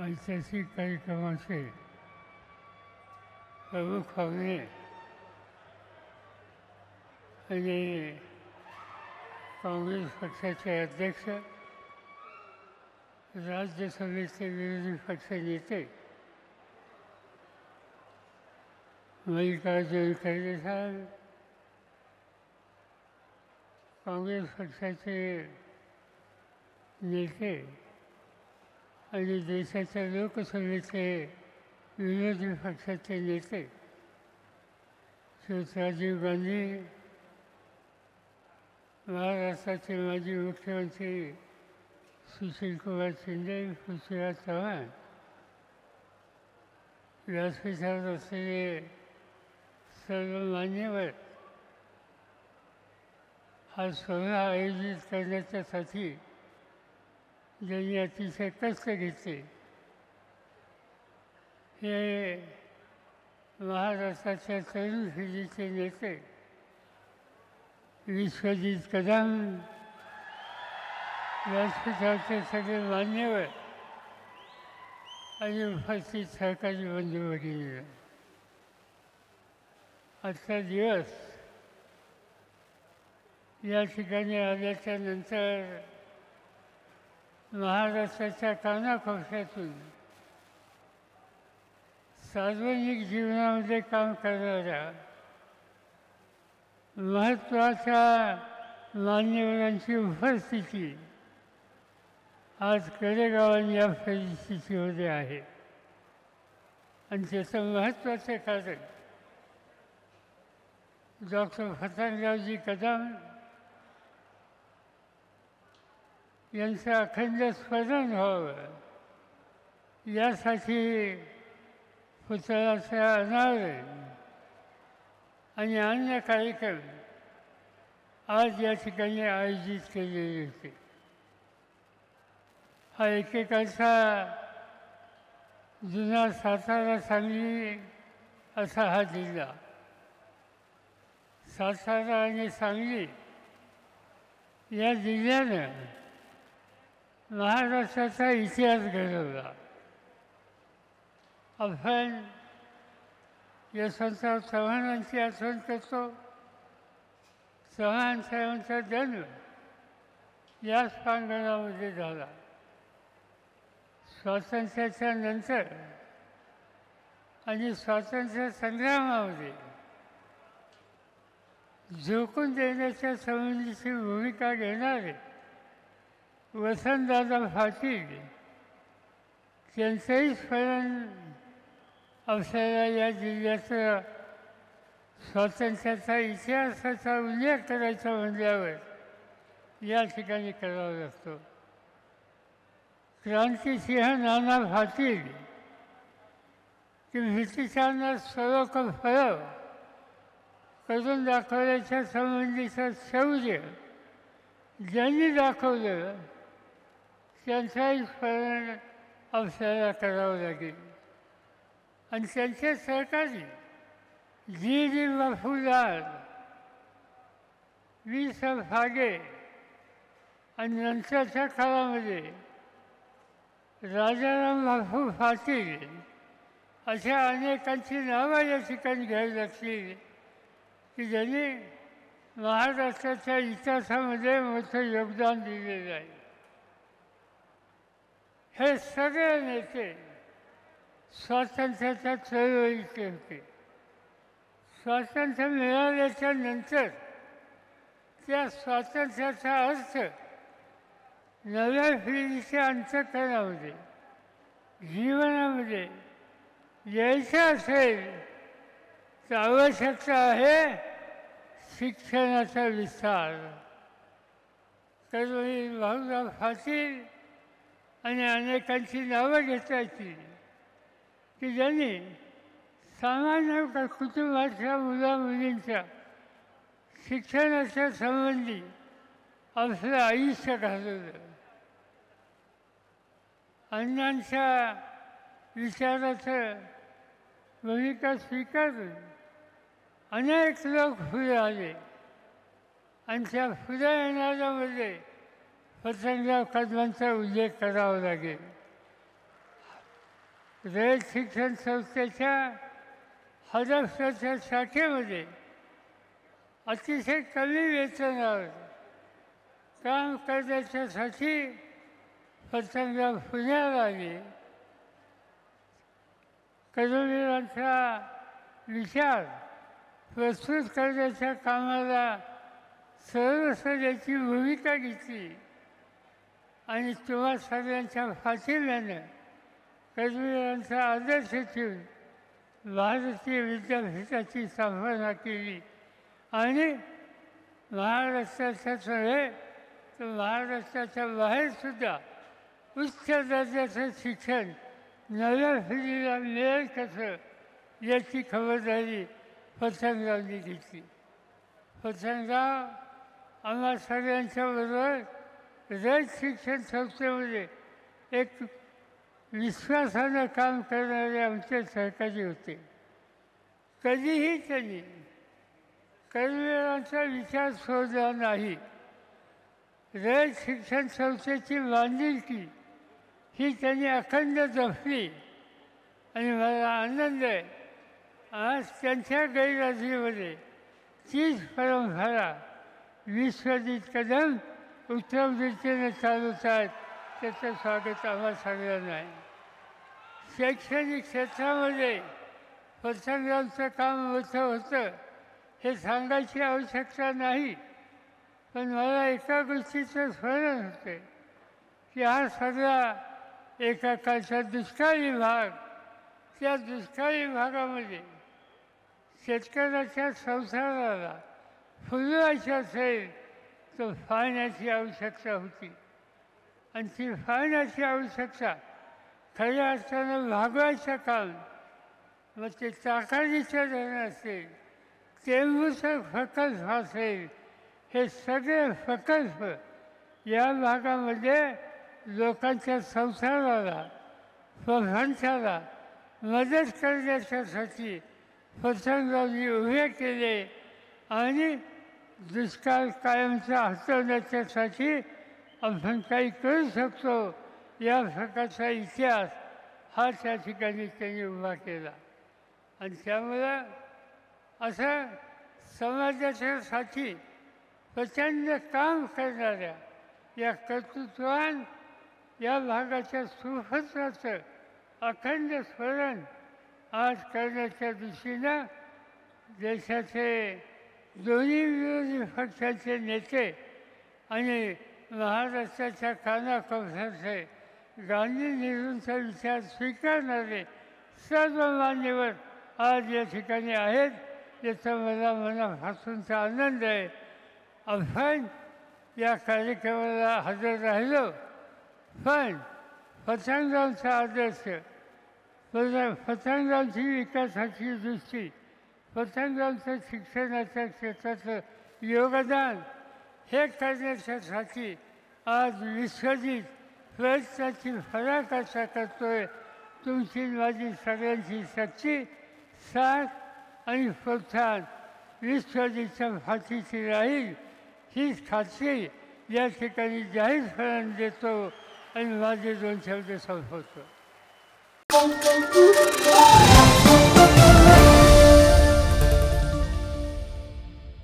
ऐतिहासिक कार्यक्रमाचे प्रमुख पाहुणे आणि काँग्रेस पक्षाचे अध्यक्ष, राज्यसभेचे विरोधी पक्ष नेते मल्लिकार्जुन खरगे साहेब, काँग्रेस पक्षाचे नेते आणि देशाच्या लोकसभेचे विरोधी पक्षाचे नेते श्री राजीव गांधी, महाराष्ट्राचे माजी मुख्यमंत्री सुशीलकुमार शिंदे, पृथ्वीराज चव्हाण, व्यासपीठावर असलेले सर्व मान्यवर, हा सोहळा आयोजित करण्याच्यासाठी ज्यांनी अतिशय कष्ट घेतले, हे महाराष्ट्राच्या तरुण पिढीचे नेते विश्वजित कदम, व्यासपीठावरचे सगळे मान्यवर आणि उपस्थित सहकारी बंधू भगिनी, आजचा दिवस या ठिकाणी आल्याच्या नंतर महाराष्ट्राच्या कानाकोपऱ्यातून सार्वजनिक जीवनामध्ये काम करणाऱ्या महत्त्वाच्या मान्यवरांची उपस्थिती आज कडेगावांनी या परिस्थितीमध्ये आहे. आणि त्याचं महत्त्वाचं कारण डॉक्टर पतंगरावजी कदम यांचं अखंड स्मरण व्हावं यासाठी पुतळ्याचं अनावरण आणि अन्य कार्यक्रम आज या ठिकाणी आयोजित केलेले होते. हा एकेकाळचा जुना सातारा सांगली असा हा जिल्हा. सातारा आणि सांगली या जिल्ह्यानं महाराष्ट्राचा इतिहास घडवला. आपण यशवंतराव चव्हाणांची आठवण करतो. चव्हाण साहेबांचा जन्म याच प्रांगणामध्ये झाला. स्वातंत्र्याच्या नंतर आणि स्वातंत्र्य संग्रामामध्ये झोकून देण्याच्या संबंधीची भूमिका घेणारे वसंतदादा पाटील त्यांचंही स्मरण आपल्याला या जिल्ह्याचा स्वातंत्र्याचा इतिहासाचा उल्लेख करायचा म्हटल्यावर या ठिकाणी करावा लागतो. क्रांतिसिंह नाना पाटील की ब्रिटिशांना सरोक फळव करून दाखवण्याच्या संबंधीचं शौर्य ज्यांनी दाखवलं त्यांचंही स्मरण आपल्याला करावं लागेल. आणि त्यांचे सहकारी जी बापूलाल, वि. स. फागे आणि नंतरच्या काळामध्ये राजाराम बापू पाटील अशा अनेकांची नावं या ठिकाणी घ्यावी लागतील की ज्यांनी महाराष्ट्राच्या इतिहासामध्ये मोठं योगदान दिलेलं आहे. हे सगळे नेते स्वातंत्र्याच्या चळवळीचे होते. स्वातंत्र्य मिळाल्याच्या नंतर त्या स्वातंत्र्याचा अर्थ नव्या पिढीच्या अंतःकरणामध्ये जीवनामध्ये यायचं असेल तर आवश्यकता आहे शिक्षणाचा विस्तार. कर्मवीर भाऊराव पाटील आणि अनेकांची नावं घेता येतील की ज्यांनी सामान्य कुटुंबाच्या मुलामुलींच्या शिक्षणाच्या संबंधी आपलं आयुष्य घालवलं. अण्णांच्या विचाराचं भूमिका स्वीकारून अनेक लोक पुढे आले आणि त्या पुढे येणाऱ्यामध्ये पतंगराव कदमांचा उल्लेख करावा लागेल. रयत शिक्षण संस्थेच्या हडपसरच्या शाखेमध्ये अतिशय कमी वेतनावर काम करण्याच्यासाठी प्रथमराव पुण्याला आले. कर्मवीरांचा विचार प्रस्तुत करण्याच्या कामाला सर्वस्वाची भूमिका घेतली आणि तुम्हा सगळ्यांच्या पाठिंब्यानं कर्मवीरांचा आदर्श ठेवून भारतीय विद्यापीठाची स्थापना केली आणि महाराष्ट्राच्याच नव्हे तर महाराष्ट्राच्या बाहेरसुद्धा उच्च दर्जाचं शिक्षण नव्या पिढीला मिळेल कसं याची खबरदारी पतंगरावनी घेतली. पतंगराव आम्हा सगळ्यांच्याबरोबर रयत शिक्षण संस्थेमध्ये एक विश्वासानं काम करणारे आमचे सहकारी होते. कधीही त्यांनी कर्मवीरांचा विचार सोडला नाही. रयत शिक्षण संस्थेची बांधिलकी ही त्यांनी अखंड जपली आणि मला आनंद आहे आज त्यांच्या गैरहजेरीमध्ये तीच परंपरा विश्वजित कदम उत्तम रीतीने चालवत आहेत. त्याचं स्वागत आम्हा सगळ्यांना आहे. शैक्षणिक क्षेत्रामध्ये पतंगरावचं काम मोठं होतं हे सांगायची आवश्यकता नाही, पण मला एका गोष्टीचं स्मरण होते की हा सगळा एका काळचा दुष्काळी भाग, त्या दुष्काळी भागामध्ये शेतकऱ्याच्या संसाराला फुलवायचं असेल तर पाण्याची आवश्यकता होती आणि ती पाण्याची आवश्यकता खऱ्या अर्थानं भागवायचं काम मग ते ताकाडीचं धरण असेल, टेंबूचं प्रकल्प असेल, हे सगळे प्रकल्प या भागामध्ये लोकांच्या संसाराला प्रपंचाला मदत करण्याच्यासाठी पतंगरावनी उभे केले आणि दुष्काळ कायमचा हटवण्याच्यासाठी आपण काही करू शकतो या प्रकारचा इतिहास हा त्या ठिकाणी त्यांनी उभा केला. आणि त्यामुळं असं समाजाच्यासाठी प्रचंड काम करणाऱ्या या कर्तृत्वान या भागाच्या सुपुत्राचं अखंड स्मरण आज करण्याच्या दृष्टीनं देशाचे दोन्ही विरोधी पक्षाचे नेते आणि महाराष्ट्राच्या कानाकोपऱ्याचे गांधी नेहरूंचा विचार स्वीकारणारे सर्व मान्यवर आज या ठिकाणी आहेत. याचा मला मनापासूनचा आनंद आहे. आपण या कार्यक्रमाला हजर राहिलो, पण पतंगरावचा आदर्श, पतंगरावची विकासाची दृष्टी, पतंगरावचं शिक्षणाच्या क्षेत्राचं योगदान हे करण्याच्यासाठी आज विश्वजित प्रयत्नाची फराकाशा करतोय. तुमची माझी सगळ्यांची शक्ती, साथ आणि प्रोत्साहन विश्वजितच्या फाशीची राहील हीच खात्री या ठिकाणी जाहीरपणाने देतो आणि माझे 2 शब्द संपवतो.